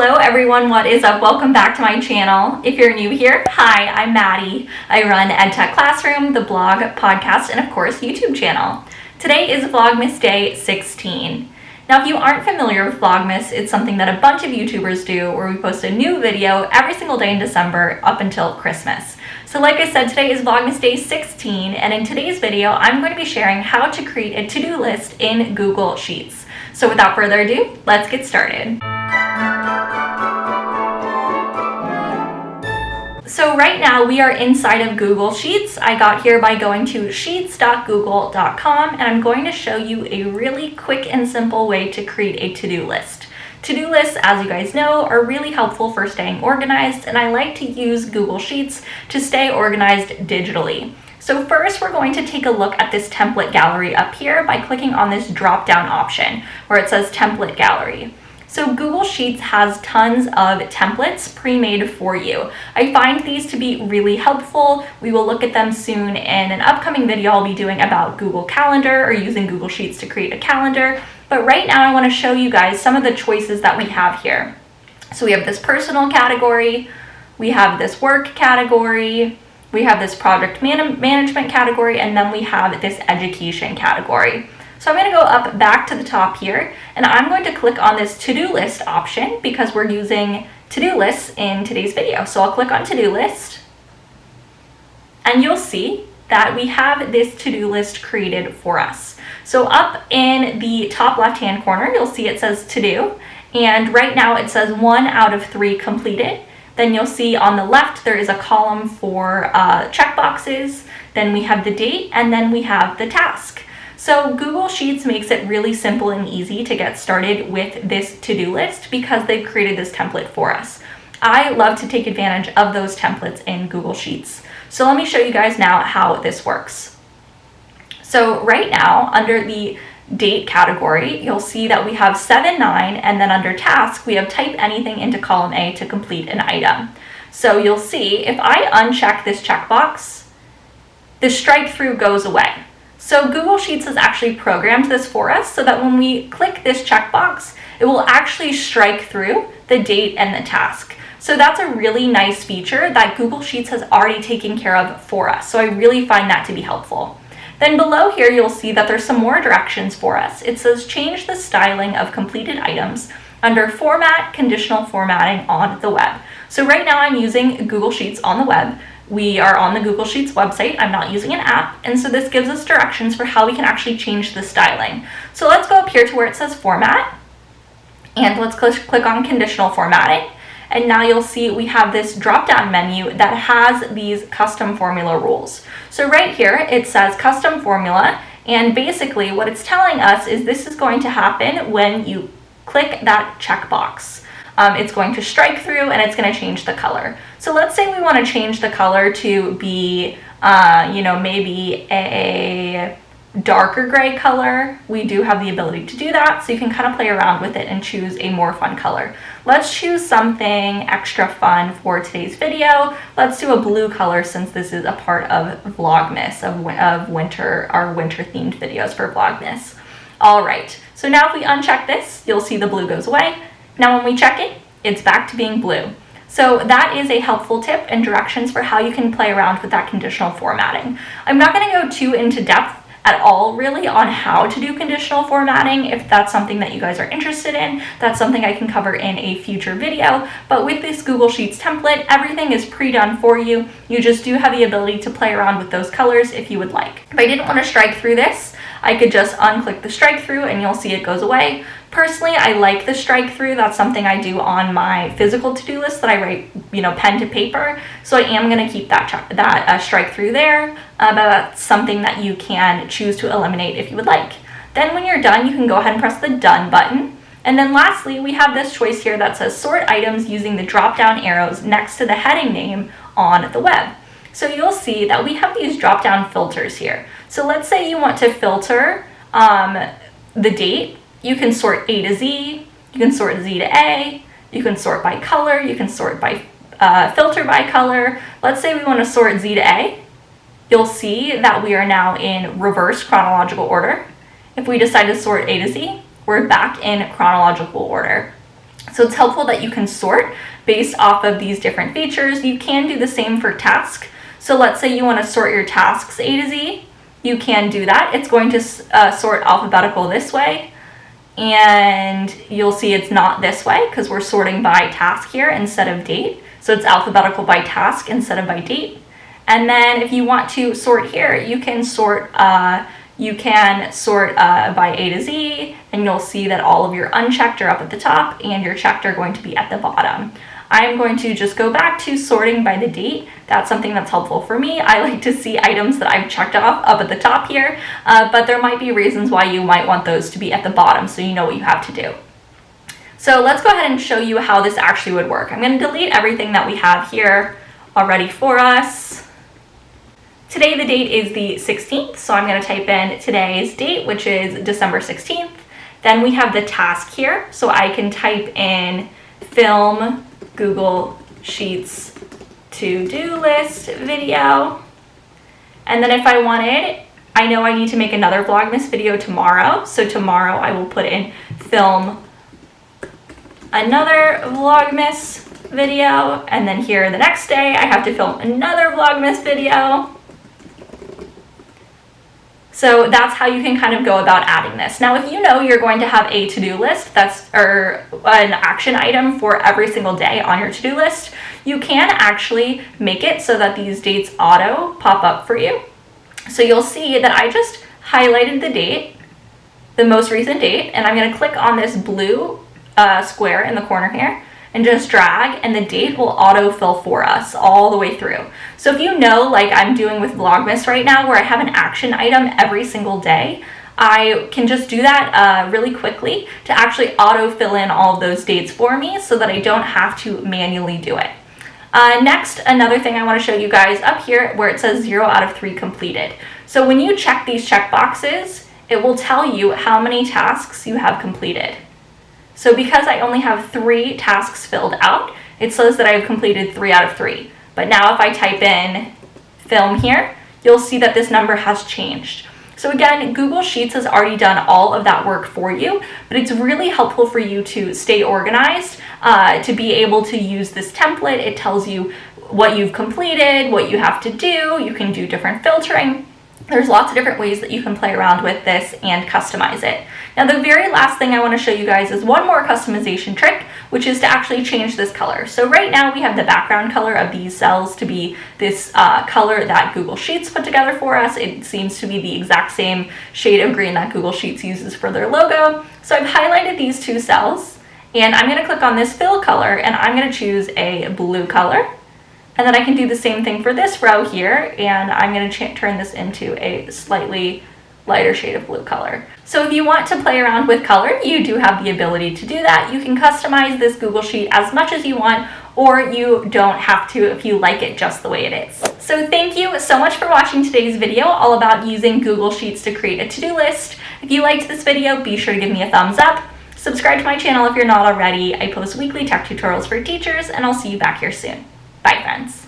Hello everyone, what is up? Welcome back to my channel. If you're new here, hi, I'm Maddie. I run EdTech Classroom, the blog, podcast, and of course YouTube channel. Today is Vlogmas Day 16. Now if you aren't familiar with Vlogmas, it's something that a bunch of YouTubers do where we post a new video every single day in December up until Christmas. So like I said, today is Vlogmas Day 16, and in today's video I'm going to be sharing how to create a to-do list in Google Sheets. So without further ado, let's get started. So right now we are inside of Google Sheets. I got here by going to sheets.google.com, and I'm going to show you a really quick and simple way to create a to-do list. To-do lists, as you guys know, are really helpful for staying organized, and I like to use Google Sheets to stay organized digitally. So first we're going to take a look at this template gallery up here by clicking on this drop-down option where it says template gallery. So Google Sheets has tons of templates pre-made for you. I find these to be really helpful. We will look at them soon in an upcoming video I'll be doing about Google Calendar or using Google Sheets to create a calendar. But right now I want to show you guys some of the choices that we have here. So we have this personal category, we have this work category, we have this project management category, and then we have this education category. So I'm going to go up back to the top here, and I'm going to click on this to-do list option because we're using to-do lists in today's video. So I'll click on to-do list, and you'll see that we have this to-do list created for us. So up in the top left-hand corner, you'll see it says to-do, and right now it says 1 out of 3 completed. Then you'll see on the left there is a column for checkboxes, then we have the date, and then we have the task. So Google Sheets makes it really simple and easy to get started with this to-do list because they've created this template for us. I love to take advantage of those templates in Google Sheets. So let me show you guys now how this works. So right now under the date category, you'll see that we have 7-9, and then under task we have type anything into column A to complete an item. So you'll see if I uncheck this checkbox, the strike through goes away. So Google Sheets has actually programmed this for us so that when we click this checkbox, it will actually strike through the date and the task. So that's a really nice feature that Google Sheets has already taken care of for us. So I really find that to be helpful. Then below here, you'll see that there's some more directions for us. It says change the styling of completed items under format, conditional formatting on the web. So right now I'm using Google Sheets on the web. We are on the Google Sheets website. I'm not using an app, and so this gives us directions for how we can actually change the styling. So let's go up here to where it says format, and let's click on conditional formatting. And now you'll see we have this drop-down menu that has these custom formula rules. So right here it says custom formula, and basically what it's telling us is this is going to happen when you click that checkbox. It's going to strike through and it's going to change the color. So let's say we want to change the color to be, maybe a darker gray color. We do have the ability to do that, so you can kind of play around with it and choose a more fun color. Let's choose something extra fun for today's video. Let's do a blue color since this is a part of Vlogmas, of winter, our winter themed videos for Vlogmas. All right, so now if we uncheck this, you'll see the blue goes away. Now when we check it, it's back to being blue. So that is a helpful tip and directions for how you can play around with that conditional formatting. I'm not going to go too into depth at all really on how to do conditional formatting. If that's something that you guys are interested in, that's something I can cover in a future video. But with this Google Sheets template, everything is pre-done for you. You just do have the ability to play around with those colors if you would like. If I didn't want to strike through this, I could just unclick the strike through and you'll see it goes away. Personally, I like the strike through. That's something I do on my physical to-do list that I write, pen to paper. So I am going to keep that strike through there, but that's something that you can choose to eliminate if you would like. Then when you're done, you can go ahead and press the done button. And then lastly, we have this choice here that says sort items using the drop-down arrows next to the heading name on the web. So you'll see that we have these drop-down filters here. So let's say you want to filter the date. You can sort A to Z, you can sort Z to A, you can sort by color, you can sort by filter by color. Let's say we want to sort Z to A. You'll see that we are now in reverse chronological order. If we decide to sort A to Z, we're back in chronological order. So it's helpful that you can sort based off of these different features. You can do the same for task. So let's say you want to sort your tasks A to Z. You can do that. It's going to sort alphabetical this way. And you'll see it's not this way because we're sorting by task here instead of date. So it's alphabetical by task instead of by date. And then if you want to sort here, you can sort by A to Z, and you'll see that all of your unchecked are up at the top and your checked are going to be at the bottom. I'm going to just go back to sorting by the date. That's something that's helpful for me. I like to see items that I've checked off up at the top here, but there might be reasons why you might want those to be at the bottom so you know what you have to do. So let's go ahead and show you how this actually would work. I'm going to delete everything that we have here already for us. Today the date is the 16th, so I'm going to type in today's date, which is December 16th. Then we have the task here, so I can type in film Google Sheets to-do list video. And then if I wanted, I know I need to make another Vlogmas video tomorrow, so tomorrow I will put in film another Vlogmas video, and then here the next day I have to film another Vlogmas video. So that's how you can kind of go about adding this. Now, if you know you're going to have a to-do list or an action item for every single day on your to-do list, you can actually make it so that these dates auto pop up for you. So you'll see that I just highlighted the date, the most recent date, and I'm going to click on this blue square in the corner here and just drag, and the date will autofill for us all the way through. So if you know, like I'm doing with Vlogmas right now, where I have an action item every single day, I can just do that really quickly to actually autofill in all of those dates for me so that I don't have to manually do it. Next, another thing I want to show you guys up here where it says 0 out of 3 completed. So when you check these check boxes, it will tell you how many tasks you have completed. So because I only have 3 tasks filled out, it says that I've completed 3 out of 3. But now if I type in film here, you'll see that this number has changed. So again, Google Sheets has already done all of that work for you, but it's really helpful for you to stay organized, to be able to use this template. It tells you what you've completed, what you have to do. You can do different filtering. There's lots of different ways that you can play around with this and customize it. Now, the very last thing I want to show you guys is one more customization trick, which is to actually change this color. So right now we have the background color of these cells to be this color that Google Sheets put together for us. It seems to be the exact same shade of green that Google Sheets uses for their logo. So I've highlighted these 2 cells, and I'm going to click on this fill color, and I'm going to choose a blue color. And then I can do the same thing for this row here, and I'm going to turn this into a slightly lighter shade of blue color. So if you want to play around with color, you do have the ability to do that. You can customize this Google Sheet as much as you want, or you don't have to if you like it just the way it is. So thank you so much for watching today's video all about using Google Sheets to create a to-do list. If you liked this video, be sure to give me a thumbs up. Subscribe to my channel if you're not already. I post weekly tech tutorials for teachers, and I'll see you back here soon. Bye, friends.